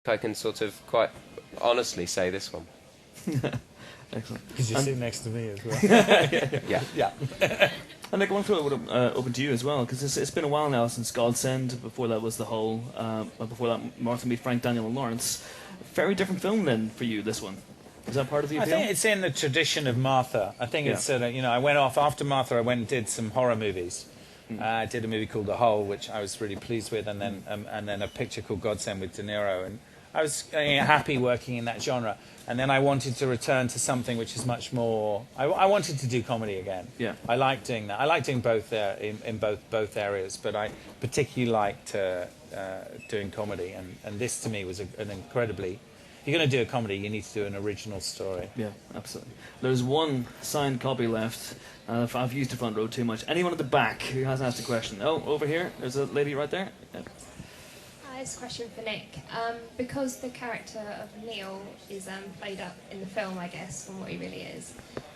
I can sort of quite honestly say this one. Excellent. Because you're sitting next to me as well. Yeah. And Nick, I want to throw it open to you as well, because it's been a while now since Godsend. Before that was The Hole. Before that, Martha meet Frank, Daniel and Lawrence. Very different film then for you, this one. Is that part of the appeal? I think it's in the tradition of Martha. I think it's I went off after Martha. I went and did some horror movies. I did a movie called The Hole, which I was really pleased with, and then a picture called Godsend with De Niro, and I was happy working in that genre. And then I wanted to return to something which is much more. I wanted to do comedy again. Yeah. I like doing that. I like doing both in both areas, but I particularly liked doing comedy, and this to me was an incredibly. If you're going to do a comedy, you need to do an original story. Yeah, absolutely. There's one signed copy left. I've used the front row too much. Anyone at the back who has asked a question? Oh, over here. There's a lady right there. Yeah. It's a question for Nick. Because the character of Neil is played up in the film, I guess, from what he really is.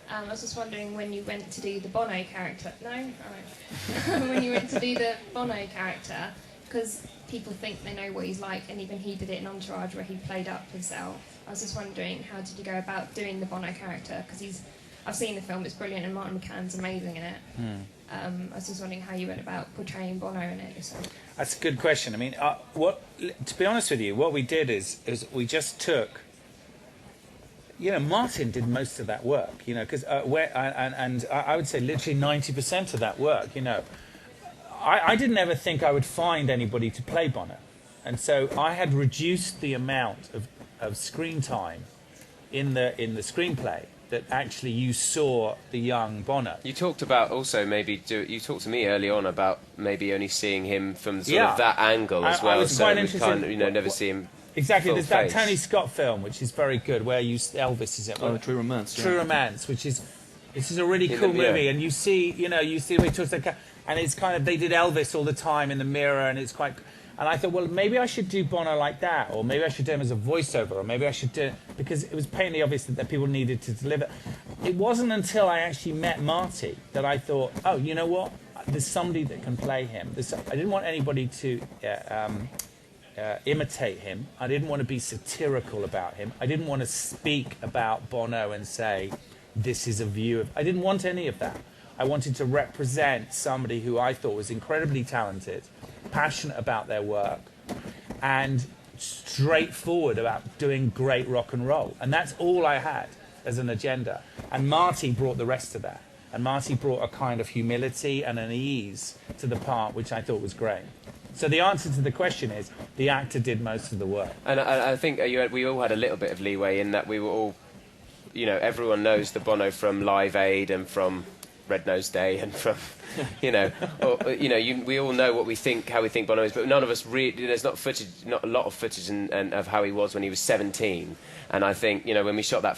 I was just wondering when you went to do the Bono character. No? All right. When you went to do the Bono character, because people think they know what he's like, and even he did it in Entourage where he played up himself. I was just wondering, how did you go about doing the Bono character? Because I've seen the film, it's brilliant, and Martin McCann's amazing in it. I was just wondering how you went about portraying Bono in it yourself. That's a good question. I mean, to be honest with you, what we did is we just took. Martin did most of that work. Because I would say literally 90% of that work. I didn't ever think I would find anybody to play Bono, and so I had reduced the amount of screen time in the screenplay that actually you saw the young Bono. You talked about also you talked to me early on about maybe only seeing him from sort of that angle as well. I was quite interested. Kind of, never see him. Exactly. There's that face. Tony Scott film which is very good where Elvis is in. True Romance. True Romance, which is a really cool movie, and you see the way he talks to. And it's kind of, they did Elvis all the time in the mirror, and it's quite. And I thought, well, maybe I should do Bono like that, or maybe I should do him as a voiceover, or maybe I should do, because it was painfully obvious that people needed to deliver. It wasn't until I actually met Marty that I thought, oh, you know what? There's somebody that can play him. I didn't want anybody to imitate him. I didn't want to be satirical about him. I didn't want to speak about Bono and say, this is a view of. I didn't want any of that. I wanted to represent somebody who I thought was incredibly talented, passionate about their work, and straightforward about doing great rock and roll. And that's all I had as an agenda. And Marty brought the rest of that. And Marty brought a kind of humility and an ease to the part, which I thought was great. So the answer to the question is, the actor did most of the work. And I think we all had a little bit of leeway in that we were all, everyone knows the Bono from Live Aid and from Red Nose Day and from, we all know what we think, how we think Bono is, but none of us really. There's not a lot of footage of how he was when he was 17. And I think when we shot that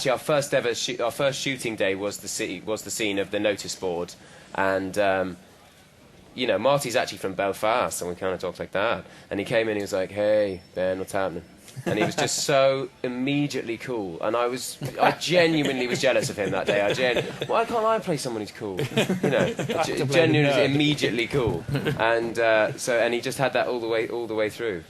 our first shooting day was the scene of the notice board, and Marty's actually from Belfast, and we kind of talked like that. And he came in, he was like, "Hey Ben, what's happening?" And he was just so immediately cool, and I genuinely was jealous of him that day. Why can't I play someone who's cool? Genuinely immediately cool, and and he just had that all the way through.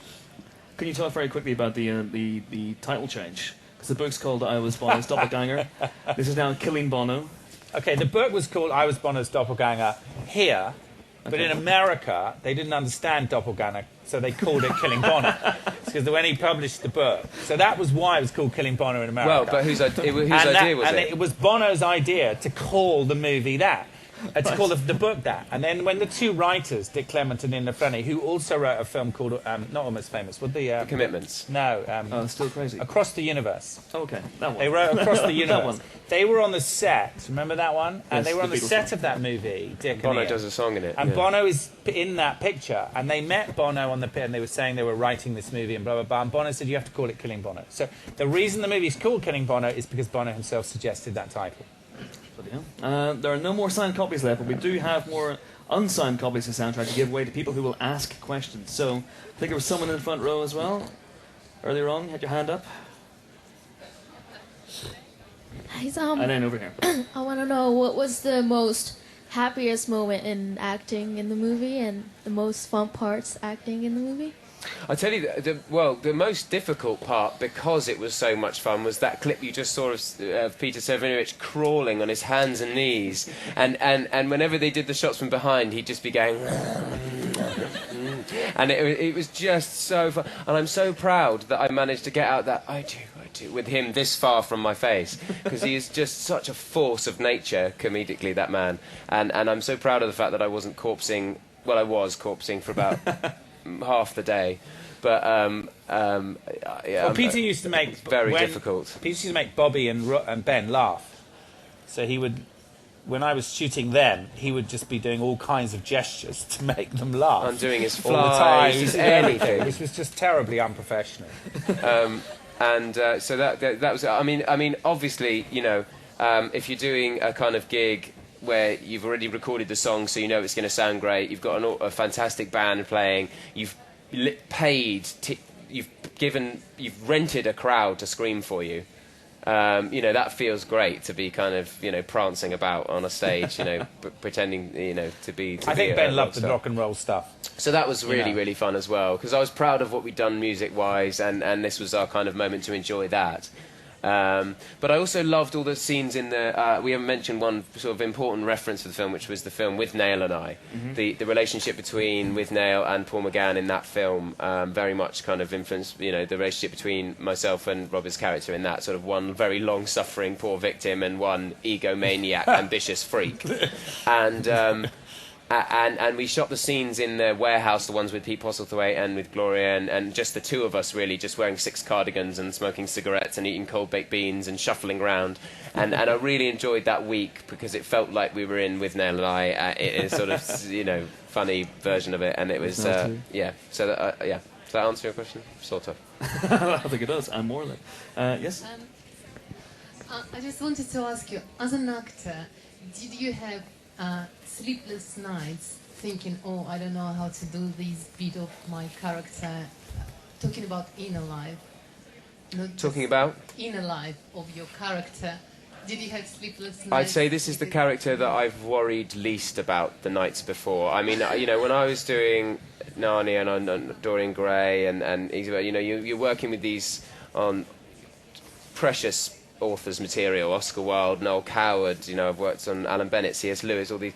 Can you talk very quickly about the title change? Because the book's called I Was Bono's Doppelganger. This is now Killing Bono. Okay, the book was called I Was Bono's Doppelganger here. But in America, they didn't understand doppelganger, so they called it Killing Bono. It's because when he published the book. So that was why it was called Killing Bono in America. Well, but whose idea was it? And it was Bono's idea to call the movie that. To call the book that. And then when the two writers, Dick Clement and Nina Frenny, who also wrote a film called, not Almost Famous, The Commitments. No. Still Crazy. Across the Universe. Okay, that one. They wrote Across the Universe. That one. They were on the set, remember that one? And yes, they were on the set song. Of that movie, Dick and Bono Ian. does a song in it. And Bono is in that picture, and they met Bono on the pit, and they were saying they were writing this movie and blah, blah, blah. And Bono said, you have to call it Killing Bono. So the reason the movie is called Killing Bono is because Bono himself suggested that title. There are no more signed copies left, but we do have more unsigned copies of the soundtrack to give away to people who will ask questions. So I think there was someone in the front row as well. Earlier on, you had your hand up. And then over here. I want to know, what was the most happiest moment in acting in the movie and the most fun parts acting in the movie? I tell you, the most difficult part, because it was so much fun, was that clip you just saw of Peter Serafinowicz crawling on his hands and knees, and whenever they did the shots from behind, he'd just be going, and it was just so fun. And I'm so proud that I managed to get out that I do with him this far from my face, because he is just such a force of nature comedically, that man. And I'm so proud of the fact that I wasn't corpsing. Well, I was corpsing for about half the day, but well, Peter used to make very difficult. Peter used to make Bobby and Ben laugh, so he would. When I was shooting them, he would just be doing all kinds of gestures to make them laugh. I'm doing his all the time, flies, anything, which was just terribly unprofessional. So that was. I mean, obviously, you know, if you're doing a kind of gig where you've already recorded the song, so you know it's going to sound great. You've got a fantastic band playing. You've you've rented a crowd to scream for you. You know, that feels great to be kind of, you know, prancing about on a stage, you know, pretending, you know, to be. I think Ben loved the rock and roll stuff. So that was really fun as well, because I was proud of what we'd done music-wise, and this was our kind of moment to enjoy that. But I also loved all the scenes in the. We haven't mentioned one sort of important reference for the film, which was the film With Nail and I. Mm-hmm. The relationship between With Nail and Paul McGann in that film very much kind of influenced, you know, the relationship between myself and Robert's character in that, sort of one very long-suffering poor victim and one egomaniac, ambitious freak. And we shot the scenes in the warehouse, the ones with Pete Postlethwaite and with Gloria, and just the two of us, really, just wearing 6 cardigans and smoking cigarettes and eating cold baked beans and shuffling around. And I really enjoyed that week, because it felt like we were in With Nail and I, in a sort of, you know, funny version of it. And it was, yeah. So, does that answer your question? Sort of. I think it does, and more than. Yes? I just wanted to ask you, as an actor, did you have sleepless nights thinking, oh, I don't know how to do this bit of my character, talking about inner life? Talking about? Inner life of your character. Did you have sleepless nights? I'd say this is the character that I've worried least about the nights before. I mean, you know, when I was doing Narnia and Dorian Gray and you know, you're working with these precious authors' material, Oscar Wilde, Noel Coward, you know, I've worked on Alan Bennett, C.S. Lewis, all these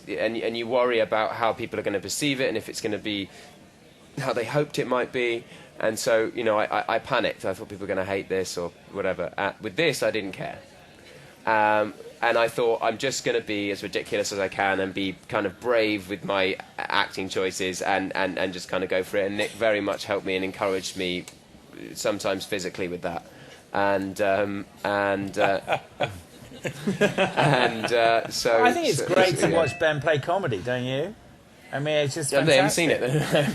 and you worry about how people are going to perceive it and if it's going to be how they hoped it might be. And so, you know, I panicked. I thought people were going to hate this or whatever. With this, I didn't care. And I thought, I'm just going to be as ridiculous as I can and be kind of brave with my acting choices and just kind of go for it. And Nick very much helped me and encouraged me, sometimes physically, with that. So I think it's great to watch Ben play comedy, don't you? I mean, it's just fantastic. They haven't seen it.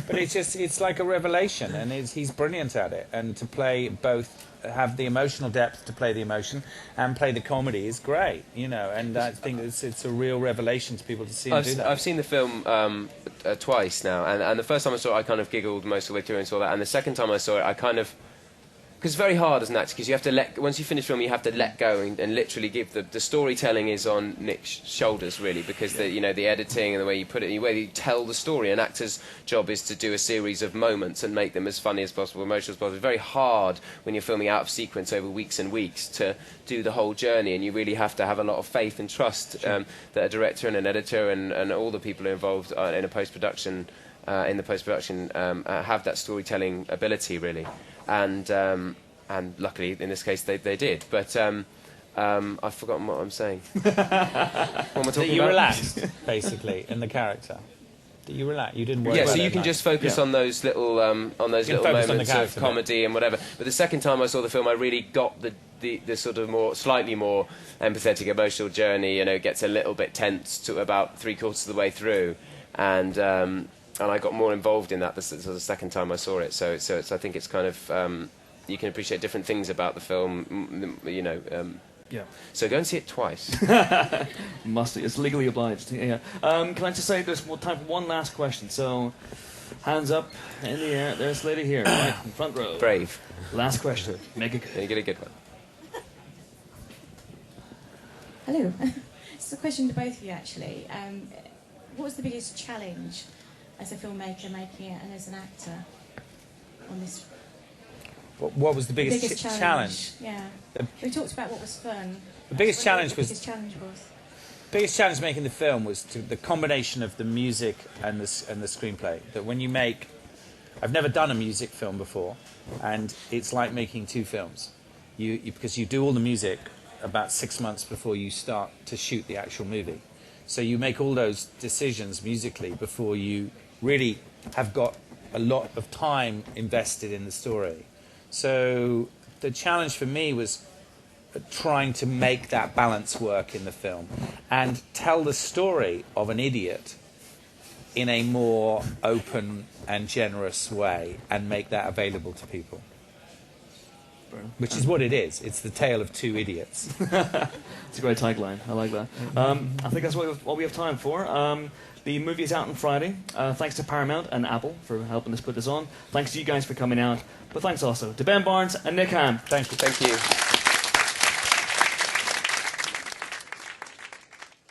But it's like a revelation, and he's brilliant at it. And to play both, have the emotional depth to play the emotion and play the comedy is great, you know. And I think it's a real revelation to people to see him do that. I've seen the film twice now, and the first time I saw it, I kind of giggled most of the way through and saw that. And the second time I saw it, I kind of... Because it's very hard as an actor, because you have to once you finish film, you have to let go and literally give the storytelling is on Nick's shoulders, really, because the editing and the way you put it, the way you tell the story. An actor's job is to do a series of moments and make them as funny as possible, emotional as possible. It's very hard when you're filming out of sequence over weeks and weeks to do the whole journey, and you really have to have a lot of faith and trust that a director and an editor and all the people involved in the post-production have that storytelling ability, really. And luckily, in this case, they did. But I've forgotten what I'm saying. What am I talking that you about? relaxed, basically, in the character. That you relaxed. You didn't worry about so it you can much. just focus on those little moments of comedy and whatever. But the second time I saw the film, I really got the sort of slightly more empathetic, emotional journey. You know, it gets a little bit tense to about 3/4 of the way through, and I got more involved in that the second time I saw it. So I think it's kind of you can appreciate different things about the film, you know. So go and see it twice. Must. It's legally obliged. Yeah. Can I just say there's more time for one last question? So, hands up in the air. There's a lady here, right in front row. Brave. Last question. Make it good. You get a good one. Hello. It's a question to both of you, actually. What was the biggest challenge as a filmmaker making it and as an actor? on this? What was the biggest challenge? Yeah. We talked about what was fun. The biggest challenge The biggest challenge was. Biggest challenge making the film was the combination of the music and the screenplay. That when you make, I've never done a music film before, and it's like making two films. Because you do all the music about 6 months before you start to shoot the actual movie. So you make all those decisions musically before you really have got a lot of time invested in the story. So the challenge for me was trying to make that balance work in the film and tell the story of an idiot in a more open and generous way and make that available to people. Which is what it is. It's the tale of two idiots. It's a great tagline. I like that. I think that's what we have time for. The movie is out on Friday. Thanks to Paramount and Apple for helping us put this on. Thanks to you guys for coming out. But thanks also to Ben Barnes and Nick Hamm. Thank you. Thank you.